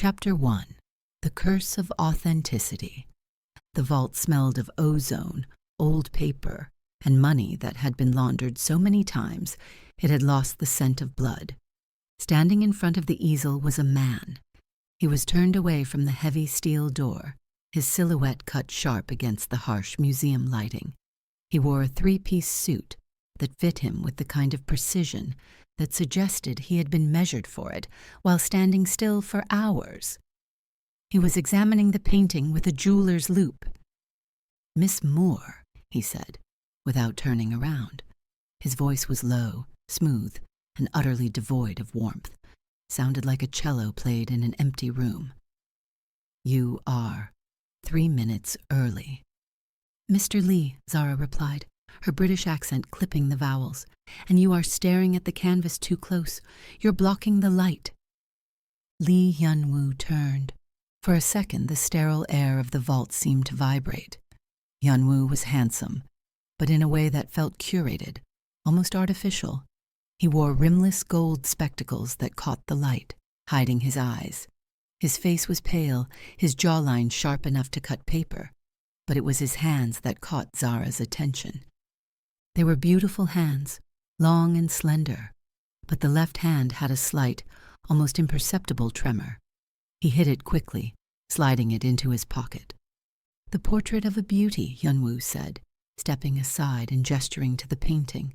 Chapter 1. The Curse of Authenticity. The vault smelled of ozone, old paper, and money that had been laundered so many times it had lost the scent of blood. Standing in front of the easel was a man. He was turned away from the heavy steel door, his silhouette cut sharp against the harsh museum lighting. He wore a three-piece suit that fit him with the kind of precision that suggested he had been measured for it while standing still for hours. He was examining the painting with a jeweler's loupe. "Miss Moore," he said, without turning around. His voice was low, smooth, and utterly devoid of warmth. Sounded like a cello played in an empty room. "You are 3 minutes early." "Mr. Lee," Zara replied, her British accent clipping the vowels, "and you are staring at the canvas too close. You're blocking the light." Lee Hyun-woo turned. For a second, the sterile air of the vault seemed to vibrate. Hyun-woo was handsome, but in a way that felt curated, almost artificial. He wore rimless gold spectacles that caught the light, hiding his eyes. His face was pale, his jawline sharp enough to cut paper, but it was his hands that caught Zara's attention. They were beautiful hands, long and slender, but the left hand had a slight, almost imperceptible tremor. He hid it quickly, sliding it into his pocket. "The portrait of a beauty," Hyun-woo said, stepping aside and gesturing to the painting.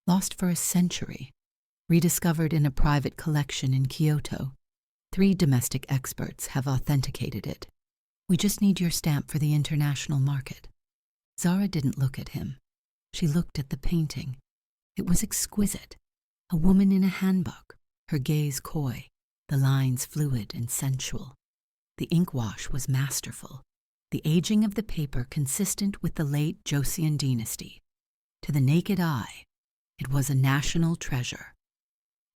"Lost for a century, rediscovered in a private collection in Kyoto. 3 domestic experts have authenticated it. We just need your stamp for the international market." Zara didn't look at him. She looked at the painting. It was exquisite. A woman in a handbook, her gaze coy, the lines fluid and sensual. The ink wash was masterful, the aging of the paper consistent with the late Joseon dynasty. To the naked eye, it was a national treasure.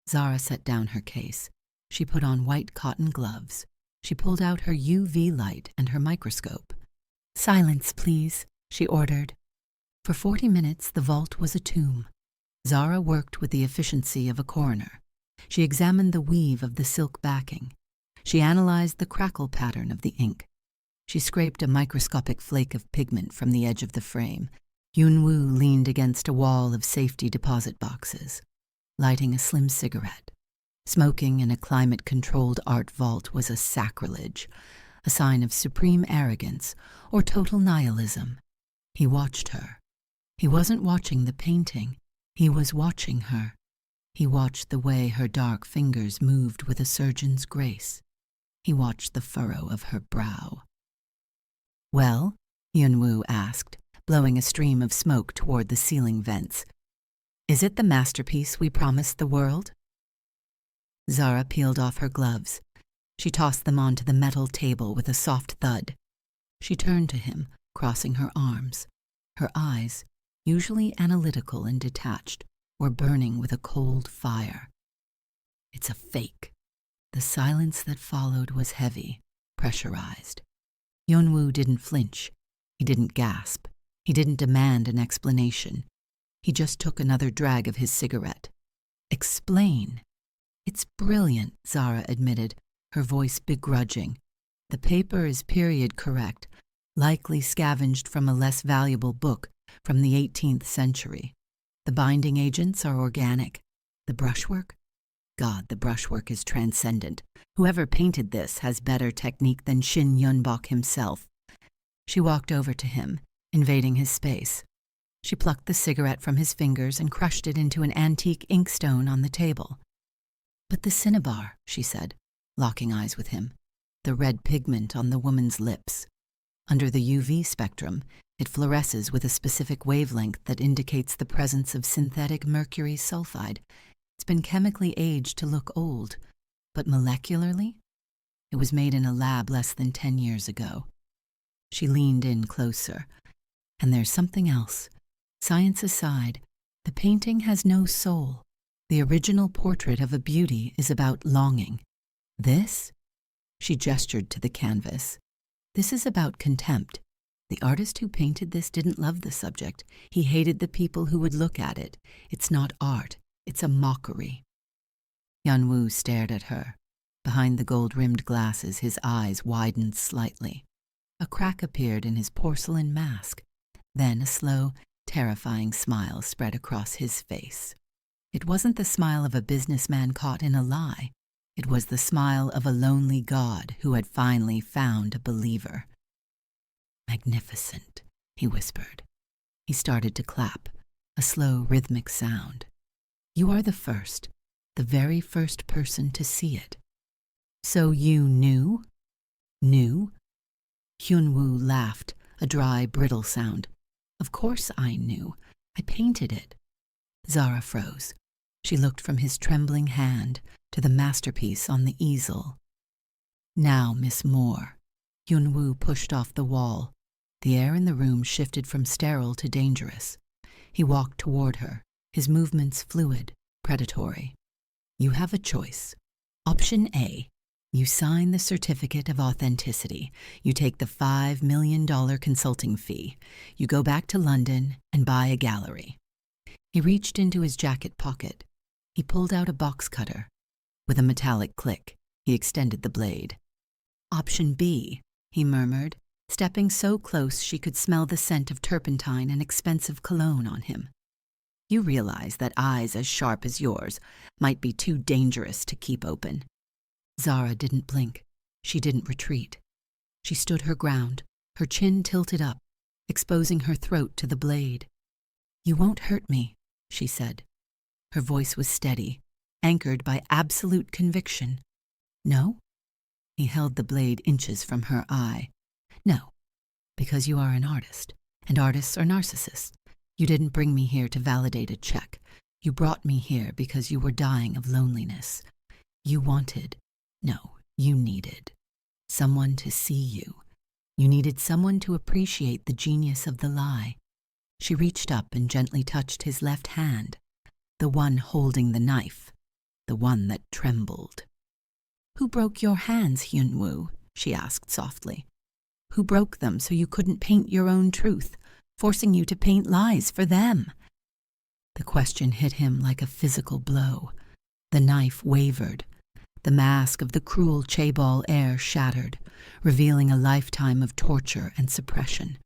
Zara set down her case. She put on white cotton gloves. She pulled out her UV light and her microscope. "Silence, please," she ordered. For 40 minutes, the vault was a tomb. Zara worked with the efficiency of a coroner. She examined the weave of the silk backing. She analyzed the crackle pattern of the ink. She scraped a microscopic flake of pigment from the edge of the frame. Hyun-woo leaned against a wall of safety deposit boxes, lighting a slim cigarette. Smoking in a climate-controlled art vault was a sacrilege, a sign of supreme arrogance or total nihilism. He watched her. He wasn't watching the painting. He was watching her. He watched the way her dark fingers moved with a surgeon's grace. He watched the furrow of her brow. "Well?" Hyun-woo asked, blowing a stream of smoke toward the ceiling vents. "Is it the masterpiece we promised the world?" Zara peeled off her gloves. She tossed them onto the metal table with a soft thud. She turned to him, crossing her arms. Her eyes, usually analytical and detached, were burning with a cold fire. "It's a fake." The silence that followed was heavy, pressurized. Hyun-woo didn't flinch. He didn't gasp. He didn't demand an explanation. He just took another drag of his cigarette. "Explain." "It's brilliant," Zara admitted, her voice begrudging. "The paper is period correct, likely scavenged from a less valuable book from the 18th century. The binding agents are organic. The brushwork? God, the brushwork is transcendent. Whoever painted this has better technique than Shin Yun-bok himself." She walked over to him, invading his space. She plucked the cigarette from his fingers and crushed it into an antique inkstone on the table. "But the cinnabar," she said, locking eyes with him, "the red pigment on the woman's lips. Under the UV spectrum, it fluoresces with a specific wavelength that indicates the presence of synthetic mercury sulfide. It's been chemically aged to look old, but molecularly? It was made in a lab less than 10 years ago." She leaned in closer. "And there's something else. Science aside, the painting has no soul. The original portrait of a beauty is about longing. This?" She gestured to the canvas. "This is about contempt. The artist who painted this didn't love the subject. He hated the people who would look at it. It's not art. It's a mockery." Hyun-woo stared at her. Behind the gold-rimmed glasses, his eyes widened slightly. A crack appeared in his porcelain mask. Then a slow, terrifying smile spread across his face. It wasn't the smile of a businessman caught in a lie. It was the smile of a lonely god who had finally found a believer. "Magnificent," he whispered. He started to clap, a slow, rhythmic sound. "You are the very first person to see it." "So you knew?" "Knew?" Hyun-woo laughed, a dry, brittle sound. "Of course I knew. I painted it." Zara froze. She looked from his trembling hand to the masterpiece on the easel. "Now, Miss Moore." Hyun-woo pushed off the wall. The air in the room shifted from sterile to dangerous. He walked toward her, his movements fluid, predatory. "You have a choice. Option A. You sign the certificate of authenticity. You take the $5 million consulting fee. You go back to London and buy a gallery." He reached into his jacket pocket. He pulled out a box cutter. With a metallic click, he extended the blade. "Option B," he murmured, stepping so close she could smell the scent of turpentine and expensive cologne on him. "You realize that eyes as sharp as yours might be too dangerous to keep open." Zara didn't blink. She didn't retreat. She stood her ground, her chin tilted up, exposing her throat to the blade. "You won't hurt me," she said. Her voice was steady, anchored by absolute conviction. "No?" He held the blade inches from her eye. "No, because you are an artist, and artists are narcissists. You didn't bring me here to validate a check. You brought me here because you were dying of loneliness. You wanted, no, you needed, someone to see you. You needed someone to appreciate the genius of the lie." She reached up and gently touched his left hand, the one holding the knife, the one that trembled. "Who broke your hands, Hyun-woo?" she asked softly. "Who broke them so you couldn't paint your own truth, forcing you to paint lies for them?" The question hit him like a physical blow. The knife wavered. The mask of the cruel Chaebol heir shattered, revealing a lifetime of torture and suppression.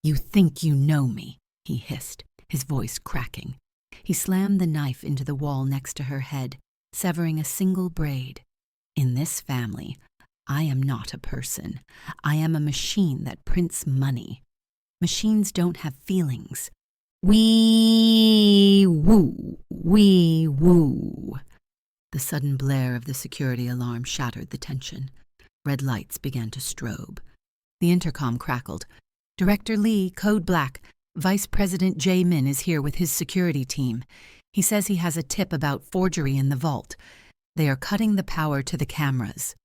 "You think you know me," he hissed, his voice cracking. He slammed the knife into the wall next to her head, severing a single braid. "In this family, I am not a person. I am a machine that prints money. Machines don't have feelings." Wee-woo, wee-woo. The sudden blare of the security alarm shattered the tension. Red lights began to strobe. The intercom crackled. "Director Lee, Code Black. Vice President Jae-min is here with his security team. He says he has a tip about forgery in the vault. They are cutting the power to the cameras."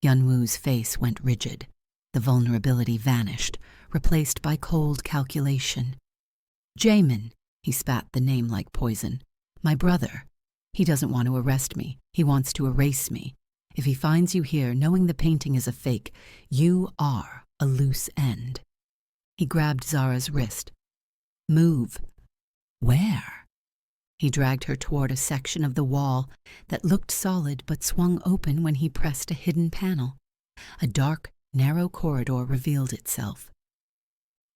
Hyun-woo's face went rigid. The vulnerability vanished, replaced by cold calculation. "Jae-min," he spat the name like poison. "My brother. He doesn't want to arrest me. He wants to erase me. If he finds you here knowing the painting is a fake, you are a loose end." He grabbed Zara's wrist. "Move." "Where?" He dragged her toward a section of the wall that looked solid but swung open when he pressed a hidden panel. A dark, narrow corridor revealed itself.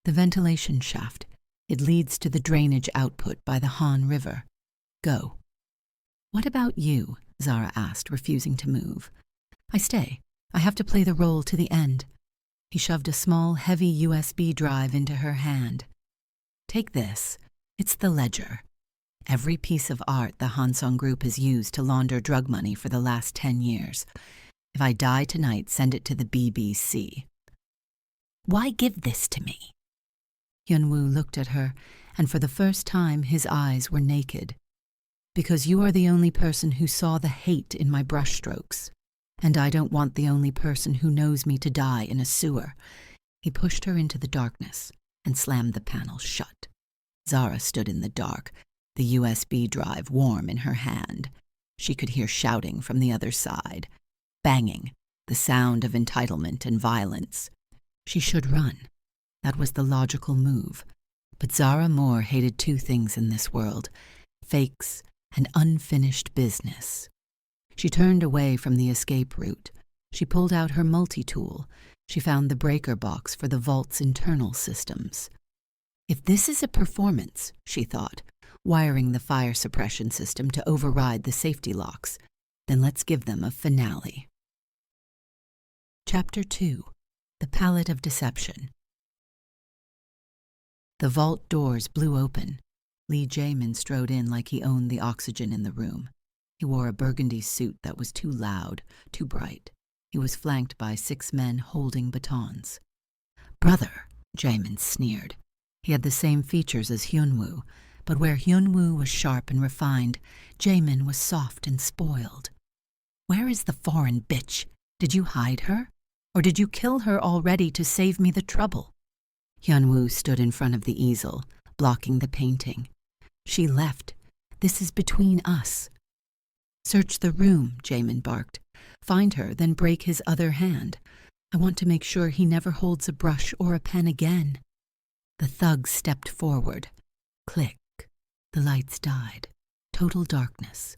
"The ventilation shaft. It leads to the drainage output by the Han River. Go." "What about you?" Zara asked, refusing to move. "I stay. I have to play the role to the end." He shoved a small, heavy USB drive into her hand. "Take this. It's the ledger. Every piece of art the Hansong Group has used to launder drug money for the last 10 years. If I die tonight, send it to the BBC." "Why give this to me?" Hyun-woo looked at her, and for the first time his eyes were naked. "Because you are the only person who saw the hate in my brushstrokes, and I don't want the only person who knows me to die in a sewer." He pushed her into the darkness and slammed the panel shut. Zara stood in the dark, the USB drive warm in her hand. She could hear shouting from the other side, banging, the sound of entitlement and violence. She should run. That was the logical move. But Zara Moore hated two things in this world: fakes and unfinished business. She turned away from the escape route. She pulled out her multi-tool. She found the breaker box for the vault's internal systems. If this is a performance, she thought, wiring the fire suppression system to override the safety locks, then let's give them a finale. Chapter 2. The Palette of Deception. The vault doors blew open. Lee Jamin strode in like he owned the oxygen in the room. He wore a burgundy suit that was too loud, too bright. He was flanked by 6 men holding batons. "Brother," Jamin sneered. He had the same features as Hyun-woo, but where Hyun-woo was sharp and refined, Jamin was soft and spoiled. "Where is the foreign bitch? Did you hide her? Or did you kill her already to save me the trouble?" Hyun-woo stood in front of the easel, blocking the painting. "She left. This is between us." "Search the room," Jamin barked. "Find her, then break his other hand. I want to make sure he never holds a brush or a pen again." The thug stepped forward. Click. The lights died. Total darkness.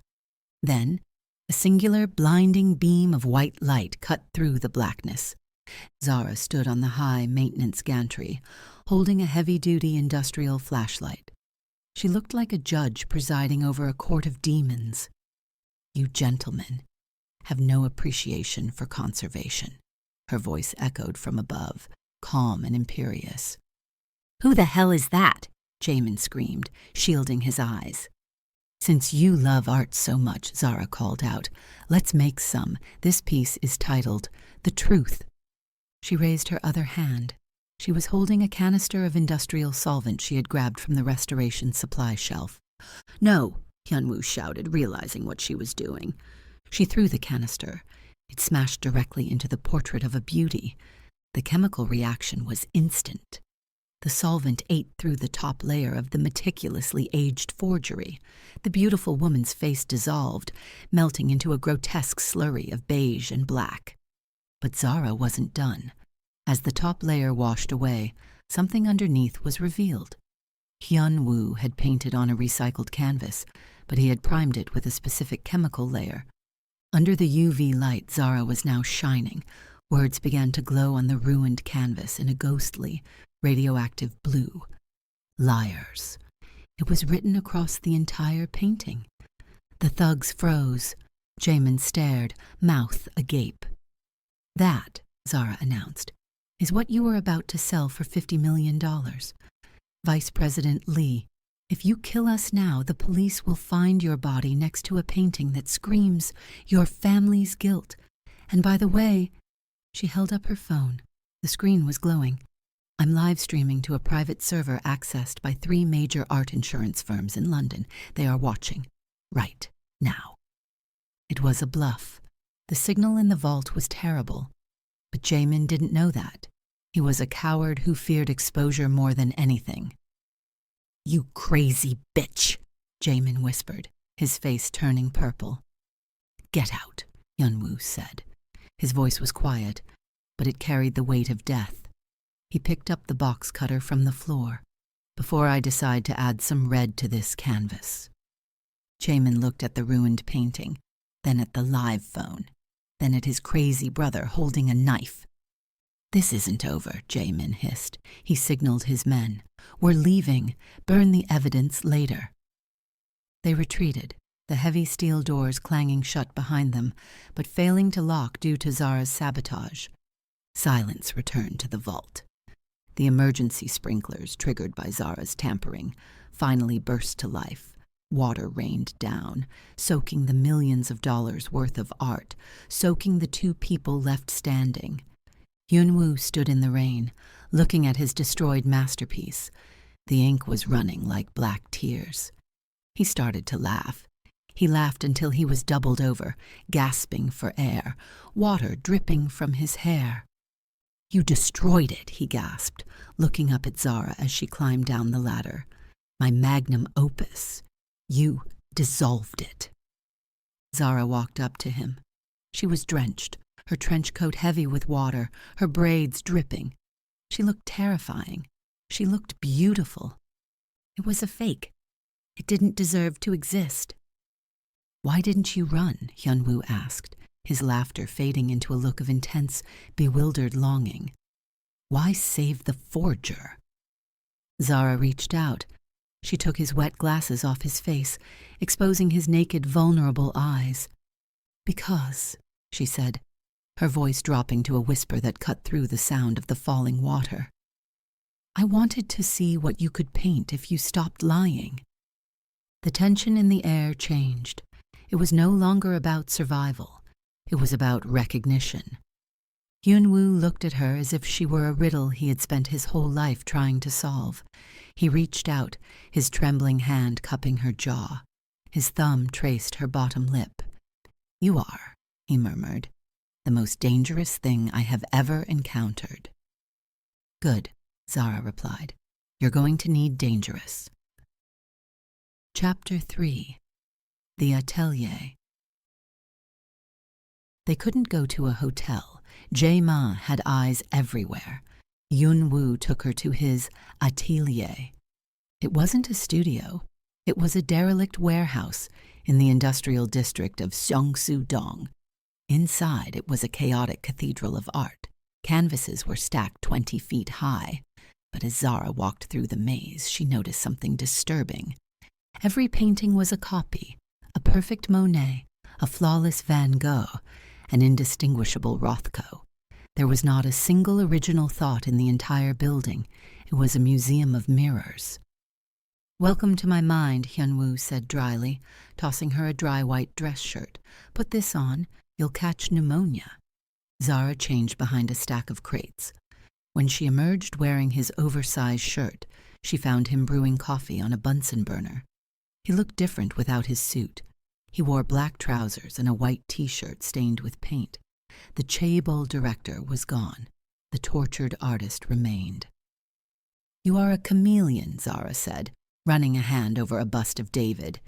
Then, a singular blinding beam of white light cut through the blackness. Zara stood on the high maintenance gantry, holding a heavy-duty industrial flashlight. She looked like a judge presiding over a court of demons. "You gentlemen have no appreciation for conservation," her voice echoed from above, calm and imperious. "Who the hell is that?" Jamin screamed, shielding his eyes. "Since you love art so much," Zara called out, "let's make some. This piece is titled The Truth." She raised her other hand. She was holding a canister of industrial solvent she had grabbed from the restoration supply shelf. "No," Hyun-woo shouted, realizing what she was doing. She threw the canister. It smashed directly into the portrait of a beauty. The chemical reaction was instant. The solvent ate through the top layer of the meticulously aged forgery. The beautiful woman's face dissolved, melting into a grotesque slurry of beige and black. But Zara wasn't done. As the top layer washed away, something underneath was revealed. Hyun-woo had painted on a recycled canvas, but he had primed it with a specific chemical layer. Under the UV light, Zara was now shining. Words began to glow on the ruined canvas in a ghostly, radioactive blue. Liars. It was written across the entire painting. The thugs froze. Jamin stared, mouth agape. "That," Zara announced, "is what you were about to sell for $50 million. Vice President Lee, if you kill us now, the police will find your body next to a painting that screams your family's guilt. And by the way," she held up her phone. The screen was glowing. "I'm live streaming to a private server accessed by 3 major art insurance firms in London. They are watching. Right now." It was a bluff. The signal in the vault was terrible. But Jamin didn't know that. He was a coward who feared exposure more than anything. "You crazy bitch," Jamin whispered, his face turning purple. "Get out," Hyun-woo said. His voice was quiet, but it carried the weight of death. He picked up the box cutter from the floor. "Before I decide to add some red to this canvas." Jamin looked at the ruined painting, then at the live phone, then at his crazy brother holding a knife. "This isn't over," Jamin hissed. He signaled his men. "We're leaving. Burn the evidence later." They retreated, the heavy steel doors clanging shut behind them, but failing to lock due to Zara's sabotage. Silence returned to the vault. The emergency sprinklers, triggered by Zara's tampering, finally burst to life. Water rained down, soaking the millions of dollars worth of art, soaking the 2 people left standing. Hyun-woo stood in the rain, looking at his destroyed masterpiece. The ink was running like black tears. He started to laugh. He laughed until he was doubled over, gasping for air, water dripping from his hair. "You destroyed it," he gasped, looking up at Zara as she climbed down the ladder. "My magnum opus. You dissolved it." Zara walked up to him. She was drenched, her trench coat heavy with water, her braids dripping. She looked terrifying. She looked beautiful. It was a fake. It didn't deserve to exist. Why didn't you run? Hyun-woo asked, his laughter fading into a look of intense, bewildered longing. Why save the forger? Zara reached out. She took his wet glasses off his face, exposing his naked, vulnerable eyes. Because, she said, her voice dropping to a whisper that cut through the sound of the falling water. I wanted to see what you could paint if you stopped lying. The tension in the air changed. It was no longer about survival. It was about recognition. Hyun-woo looked at her as if she were a riddle he had spent his whole life trying to solve. He reached out, his trembling hand cupping her jaw. His thumb traced her bottom lip. You are, he murmured, the most dangerous thing I have ever encountered. Good, Zara replied. You're going to need dangerous. Chapter 3. The Atelier. They couldn't go to a hotel. Jae-ma had eyes everywhere. Hyun-woo took her to his Atelier. It wasn't a studio. It was a derelict warehouse in the industrial district of Seongsu-dong. Inside, it was a chaotic cathedral of art. Canvases were stacked 20 feet high. But as Zara walked through the maze, she noticed something disturbing. Every painting was a copy, a perfect Monet, a flawless Van Gogh, an indistinguishable Rothko. There was not a single original thought in the entire building. It was a museum of mirrors. Welcome to my mind, Hyun-woo said dryly, tossing her a dry white dress shirt. Put this on, you'll catch pneumonia. Zara changed behind a stack of crates. When she emerged wearing his oversized shirt, she found him brewing coffee on a Bunsen burner. He looked different without his suit. He wore black trousers and a white t-shirt stained with paint. The Chaebol director was gone. The tortured artist remained. You are a chameleon, Zara said, running a hand over a bust of David.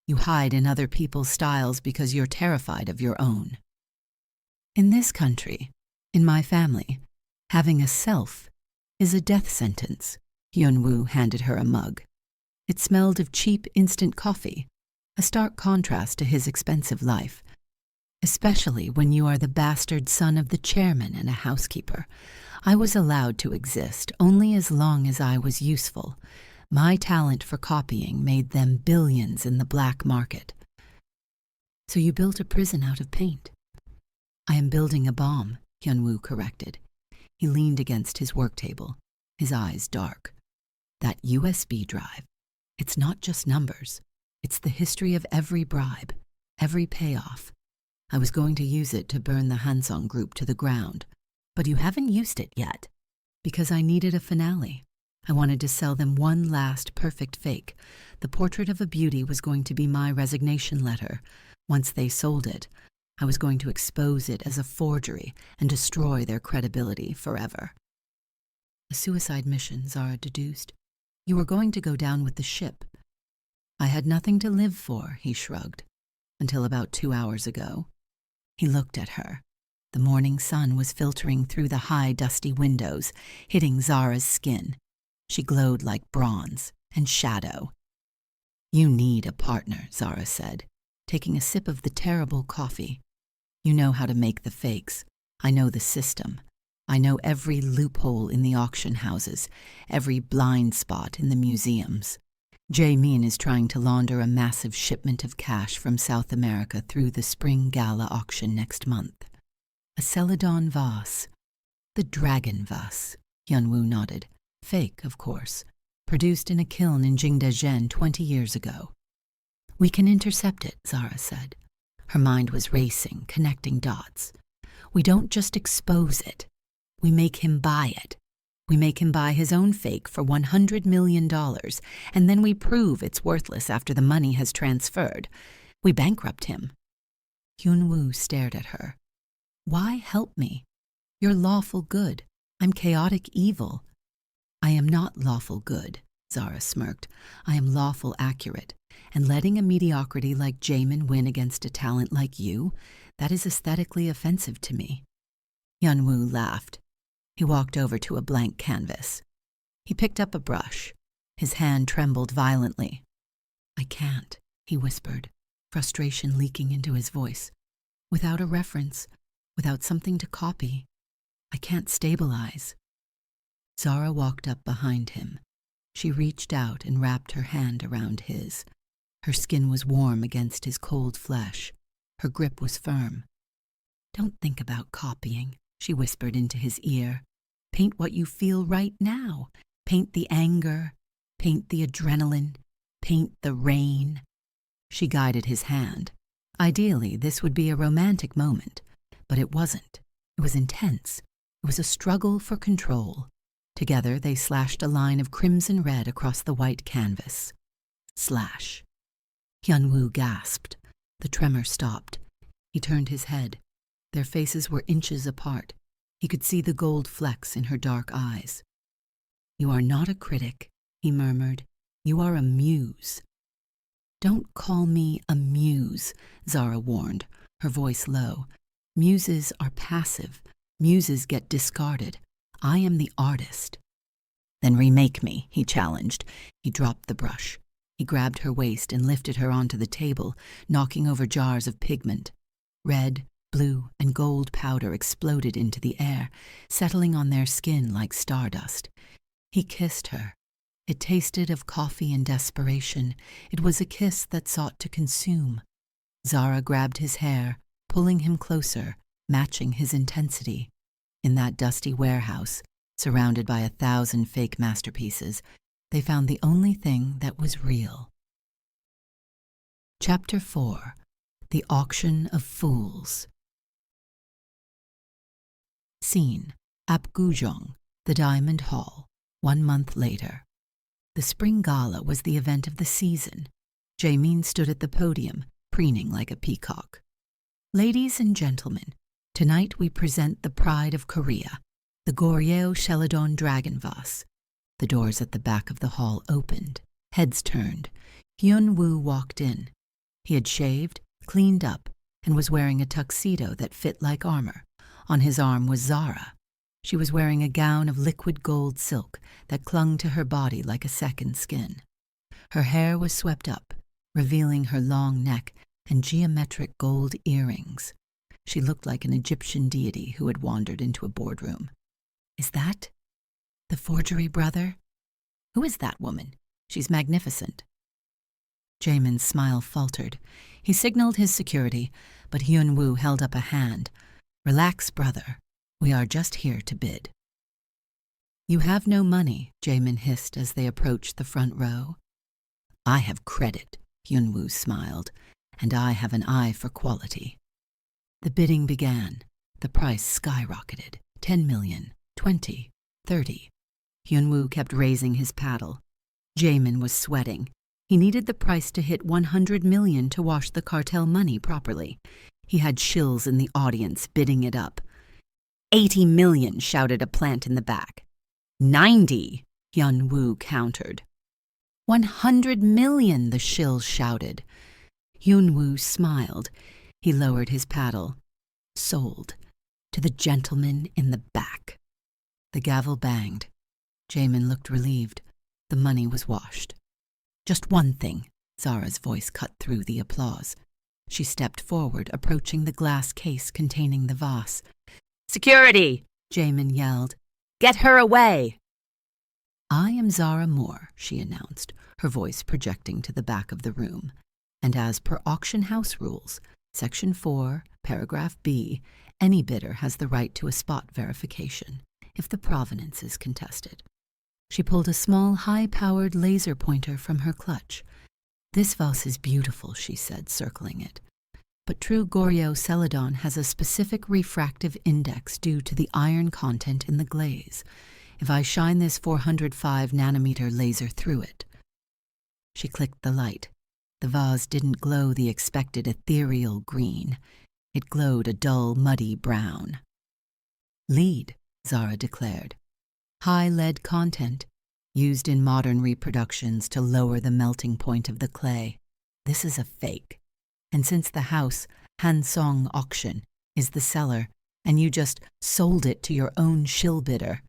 You hide in other people's styles because you're terrified of your own. In this country, in my family, having a self is a death sentence. Hyun-woo handed her a mug. It smelled of cheap instant coffee, a stark contrast to his expensive life, especially when you are the bastard son of the chairman and a housekeeper. I was allowed to exist only as long as I was useful. My talent for copying made them billions in the black market. So you built a prison out of paint. I am building a bomb, Hyun-woo corrected. He leaned against his work table, his eyes dark. That USB drive, it's not just numbers. It's the history of every bribe, every payoff. I was going to use it to burn the Hansong group to the ground, but you haven't used it yet, because I needed a finale. I wanted to sell them one last perfect fake. The portrait of a beauty was going to be my resignation letter. Once they sold it, I was going to expose it as a forgery and destroy their credibility forever. A suicide mission, Zara deduced. You were going to go down with the ship. I had nothing to live for, he shrugged, until about 2 hours ago. He looked at her. The morning sun was filtering through the high, dusty windows, hitting Zara's skin. She glowed like bronze and shadow. You need a partner, Zara said, taking a sip of the terrible coffee. You know how to make the fakes. I know the system. I know every loophole in the auction houses, every blind spot in the museums. Jae-min is trying to launder a massive shipment of cash from South America through the spring gala auction next month. A Celadon vase. The dragon vase, Hyun-woo nodded. Fake, of course. Produced in a kiln in Jingdezhen 20 years ago. We can intercept it, Zara said. Her mind was racing, connecting dots. We don't just expose it. We make him buy it. We make him buy his own fake for $100 million, and then we prove it's worthless after the money has transferred. We bankrupt him. Hyun-woo stared at her. Why help me? You're lawful good. I'm chaotic evil. I am not lawful good, Zara smirked. I am lawful accurate, and letting a mediocrity like Jaemin win against a talent like you, that is aesthetically offensive to me. Hyun-woo laughed. He walked over to a blank canvas. He picked up a brush. His hand trembled violently. I can't, he whispered. frustration leaking into his voice. Without a reference, without something to copy, I can't stabilize. Zara walked up behind him. She reached out and wrapped her hand around his. Her skin was warm against his cold flesh. Her grip was firm. "Don't think about copying," she whispered into his ear. "Paint what you feel right now. Paint the anger. Paint the adrenaline. Paint the rain." She guided his hand. Ideally, this would be a romantic moment, but it wasn't. It was intense. It was a struggle for control. Together, they slashed a line of crimson red across the white canvas. Slash. Hyun-woo gasped. The tremor stopped. He turned his head. Their faces were inches apart. He could see the gold flecks in her dark eyes. "You are not a critic," he murmured. "You are a muse." "Don't call me a muse," Zara warned, her voice low. "Muses are passive. Muses get discarded. I am the artist." "Then remake me," he challenged. He dropped the brush. He grabbed her waist and lifted her onto the table, knocking over jars of pigment. Red, blue, and gold powder exploded into the air, settling on their skin like stardust. He kissed her. It tasted of coffee and desperation. It was a kiss that sought to consume. Zara grabbed his hair, pulling him closer, matching his intensity. In that dusty warehouse, surrounded by 1,000 fake masterpieces, they found the only thing that was real. Chapter 4. The Auction of Fools. Scene: Apgujeong, the Diamond Hall, 1 month later. The spring gala was the event of the season. Jaemin stood at the podium, preening like a peacock. "Ladies and gentlemen, tonight we present the pride of Korea, the Goryeo Sheladon Dragon Vase." The doors at the back of the hall opened. Heads turned. Hyun-woo walked in. He had shaved, cleaned up, and was wearing a tuxedo that fit like armor. On his arm was Zara. She was wearing a gown of liquid gold silk that clung to her body like a second skin. Her hair was swept up, revealing her long neck and geometric gold earrings. She looked like an Egyptian deity who had wandered into a boardroom. "Is that the forgery brother? Who is that woman? She's magnificent." Jaemin's smile faltered. He signaled his security, but Hyun-woo held up a hand. "Relax, brother. We are just here to bid." "You have no money," Jaemin hissed as they approached the front row. "I have credit," Hyun-woo smiled, "and I have an eye for quality." The bidding began. The price skyrocketed. 10 million, 20, 30. Hyun-woo kept raising his paddle. Jaemin was sweating. He needed the price to hit 100 million to wash the cartel money properly. He had shills in the audience bidding it up. 80 million, shouted a plant in the back. 90, Hyun-woo countered. 100 million, the shills shouted. Hyun-woo smiled. He lowered his paddle. Sold. To the gentleman in the back. The gavel banged. Jaemin looked relieved. The money was washed. "Just one thing," Zara's voice cut through the applause. She stepped forward, approaching the glass case containing the vase. "Security!" Jaemin yelled. "Get her away!" "I am Zara Moore," she announced, her voice projecting to the back of the room. "And as per auction house rules, Section 4, Paragraph B, any bidder has the right to a spot verification if the provenance is contested." She pulled a small, high-powered laser pointer from her clutch. "This vase is beautiful," she said, circling it. "But true Goryeo Celadon has a specific refractive index due to the iron content in the glaze. If I shine this 405-nanometer laser through it..." She clicked the light. The vase didn't glow the expected ethereal green. It glowed a dull, muddy brown. "Lead," Zara declared. "High lead content, used in modern reproductions to lower the melting point of the clay. This is a fake. And since the house, Hansong Auction, is the seller, and you just sold it to your own shill bidder..."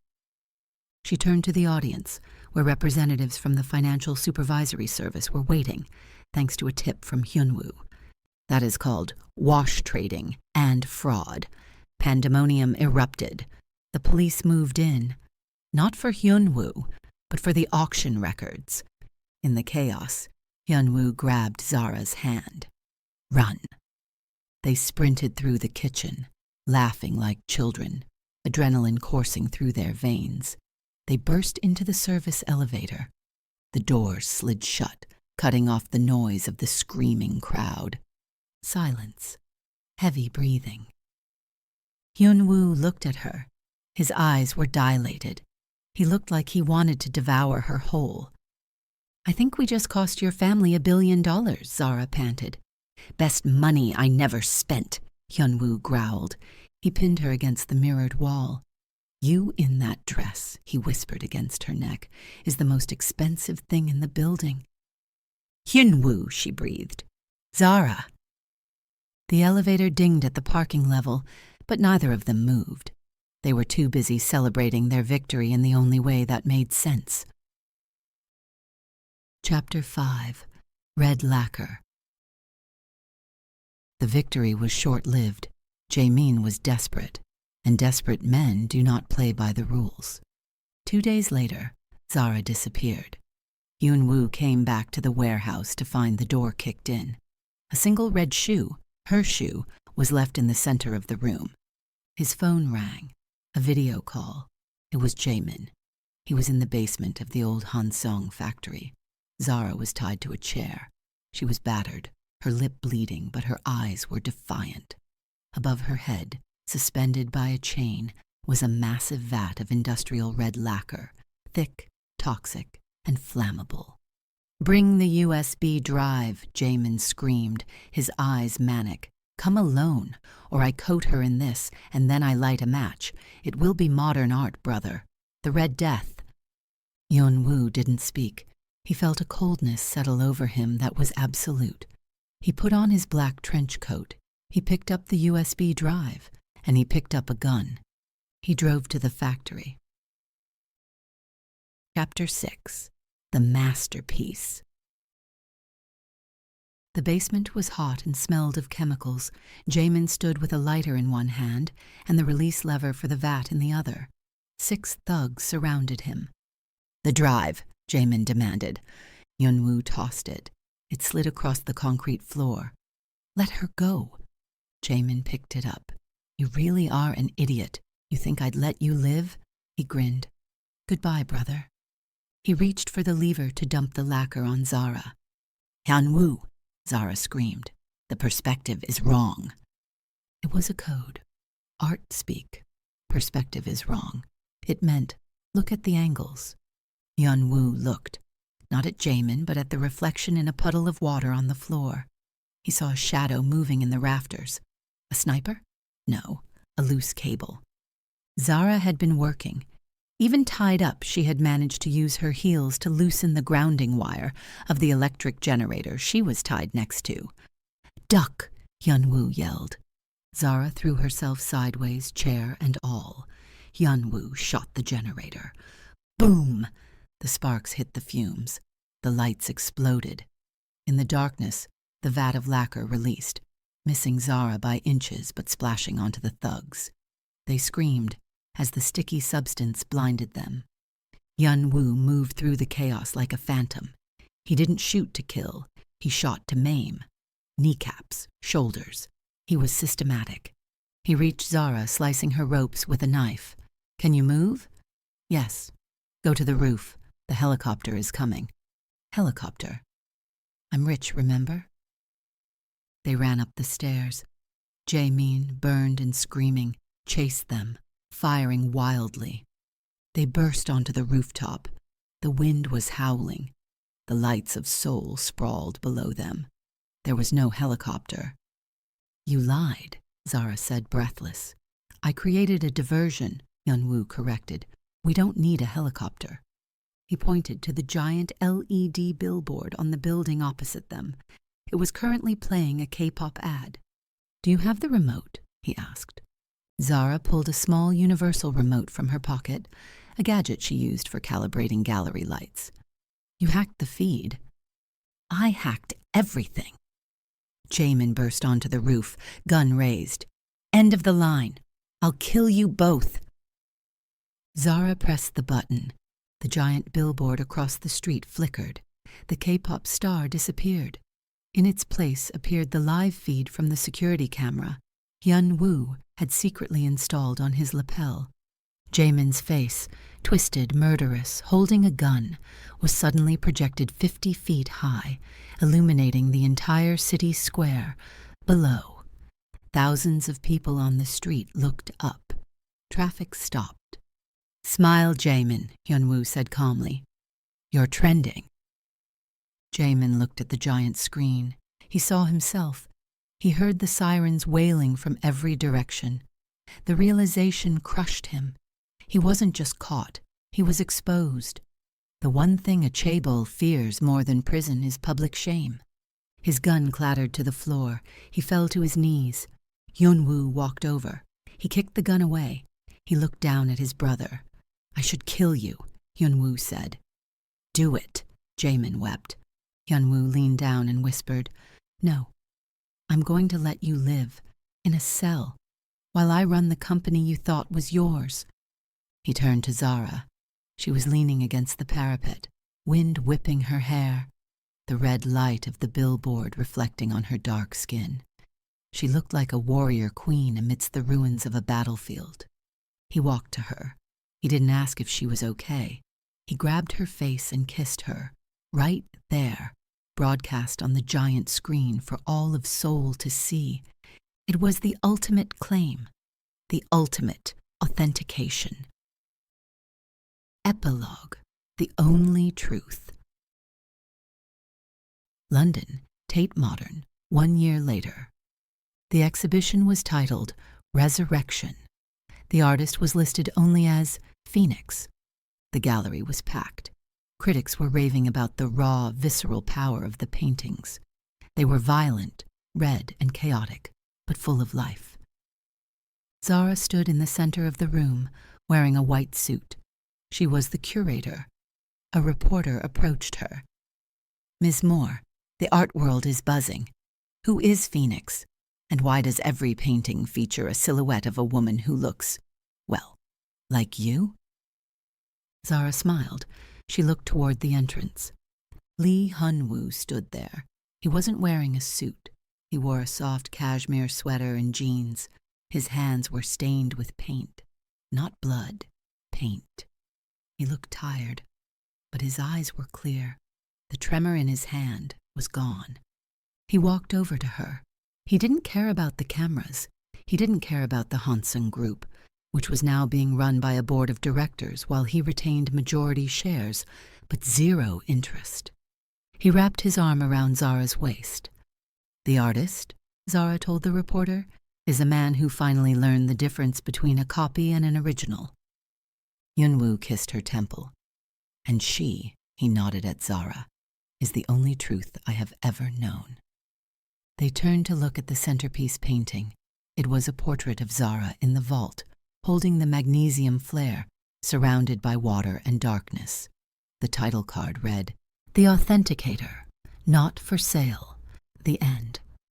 She turned to the audience, where representatives from the Financial Supervisory Service were waiting, thanks to a tip from Hyun-woo. That is called wash trading and fraud. Pandemonium erupted. The police moved in, not for Hyun-woo, but for the auction records. In the chaos, Hyun-woo grabbed Zara's hand. Run. They sprinted through the kitchen, laughing like children, adrenaline coursing through their veins. They burst into the service elevator. The doors slid shut, cutting off the noise of the screaming crowd. Silence. Heavy breathing. Hyun-woo looked at her. His eyes were dilated. He looked like he wanted to devour her whole. "I think we just cost your family $1 billion, Zara panted. "Best money I never spent," Hyun-woo growled. He pinned her against the mirrored wall. "You in that dress," he whispered against her neck, "is the most expensive thing in the building." "Hyun-woo," she breathed. "Zara." The elevator dinged at the parking level, but neither of them moved. They were too busy celebrating their victory in the only way that made sense. Chapter 5. Red Lacquer. The victory was short-lived. Jae-min was desperate, and desperate men do not play by the rules. 2 days later, Zara disappeared. Hyun-woo came back to the warehouse to find the door kicked in. A single red shoe, her shoe, was left in the center of the room. His phone rang. A video call. It was Jae-min. He was in the basement of the old Hansong factory. Zara was tied to a chair. She was battered, her lip bleeding, but her eyes were defiant. Above her head, suspended by a chain, was a massive vat of industrial red lacquer, thick, toxic, and flammable. "Bring the USB drive," Jae-min screamed, his eyes manic. "Come alone, or I coat her in this, and then I light a match. It will be modern art, brother. The Red Death." Hyun-woo didn't speak. He felt a coldness settle over him that was absolute. He put on his black trench coat. He picked up the USB drive, and he picked up a gun. He drove to the factory. Chapter 6. The Masterpiece. The basement was hot and smelled of chemicals. Jae-min stood with a lighter in one hand and the release lever for the vat in the other. 6 thugs surrounded him. "The drive," Jae-min demanded. Hyun-woo tossed it. It slid across the concrete floor. "Let her go." Jae-min picked it up. "You really are an idiot. You think I'd let you live?" He grinned. "Goodbye, brother." He reached for the lever to dump the lacquer on Zara. "Hyun-woo," Zara screamed. "The perspective is wrong." It was a code. Art speak. Perspective is wrong. It meant, look at the angles. Hyun-woo looked, not at Jae-min, but at the reflection in a puddle of water on the floor. He saw a shadow moving in the rafters. A sniper? No, a loose cable. Zara had been working. Even tied up, she had managed to use her heels to loosen the grounding wire of the electric generator she was tied next to. "Duck!" Hyun-woo yelled. Zara threw herself sideways, chair and all. Hyun-woo shot the generator. Boom! The sparks hit the fumes. The lights exploded. In the darkness, the vat of lacquer released, missing Zara by inches but splashing onto the thugs. They screamed as the sticky substance blinded them. Hyun-woo moved through the chaos like a phantom. He didn't shoot to kill. He shot to maim. Kneecaps, shoulders. He was systematic. He reached Zara, slicing her ropes with a knife. "Can you move?" "Yes." "Go to the roof. The helicopter is coming." "Helicopter?" "I'm rich, remember?" They ran up the stairs. Jae-min, burned and screaming, chased them, firing wildly. They burst onto the rooftop. The wind was howling. The lights of Seoul sprawled below them. There was no helicopter. "You lied," Zara said, breathless. "I created a diversion," Hyun-woo corrected. "We don't need a helicopter." He pointed to the giant LED billboard on the building opposite them. It was currently playing a K-pop ad. "Do you have the remote?" he asked. Zara pulled a small universal remote from her pocket, a gadget she used for calibrating gallery lights. "You hacked the feed." "I hacked everything." Jaemin burst onto the roof, gun raised. "End of the line. I'll kill you both." Zara pressed the button. The giant billboard across the street flickered. The K-pop star disappeared. In its place appeared the live feed from the security camera Hyun-woo had secretly installed on his lapel. Jaemin's face, twisted, murderous, holding a gun, was suddenly projected 50 feet high, illuminating the entire city square. Below, thousands of people on the street looked up. Traffic stopped. "Smile, Jaemin," Hyun-woo said calmly. "You're trending." Jaemin looked at the giant screen. He saw himself. He heard the sirens wailing from every direction. The realization crushed him. He wasn't just caught, he was exposed. The one thing a Chaebol fears more than prison is public shame. His gun clattered to the floor. He fell to his knees. Hyun-woo walked over. He kicked the gun away. He looked down at his brother. "I should kill you," Hyun-woo said. "Do it," Jaemin wept. Hyun-woo leaned down and whispered, "No, I'm going to let you live, in a cell, while I run the company you thought was yours." He turned to Zara. She was leaning against the parapet, wind whipping her hair, the red light of the billboard reflecting on her dark skin. She looked like a warrior queen amidst the ruins of a battlefield. He walked to her. He didn't ask if she was okay. He grabbed her face and kissed her, right there, broadcast on the giant screen for all of Seoul to see. It was the ultimate claim, the ultimate authentication. Epilogue, the only truth. London, Tate Modern, 1 year later. The exhibition was titled Resurrection. The artist was listed only as Phoenix. The gallery was packed. Critics were raving about the raw, visceral power of the paintings. They were violent, red, and chaotic, but full of life. Zara stood in the center of the room, wearing a white suit. She was the curator. A reporter approached her. "Ms. Moore, the art world is buzzing. Who is Phoenix? And why does every painting feature a silhouette of a woman who looks, well, like you?" Zara smiled. She looked toward the entrance. Lee Hyun-woo stood there. He wasn't wearing a suit. He wore a soft cashmere sweater and jeans. His hands were stained with paint. Not blood, paint. He looked tired, but his eyes were clear. The tremor in his hand was gone. He walked over to her. He didn't care about the cameras. He didn't care about the Hansung Group, which was now being run by a board of directors while he retained majority shares, but zero interest. He wrapped his arm around Zara's waist. "The artist," Zara told the reporter, "is a man who finally learned the difference between a copy and an original." Hyun-woo kissed her temple. "And she," he nodded at Zara, "is the only truth I have ever known." They turned to look at the centerpiece painting. It was a portrait of Zara in the vault, holding the magnesium flare, surrounded by water and darkness. The title card read, "The Authenticator, not for sale. The end."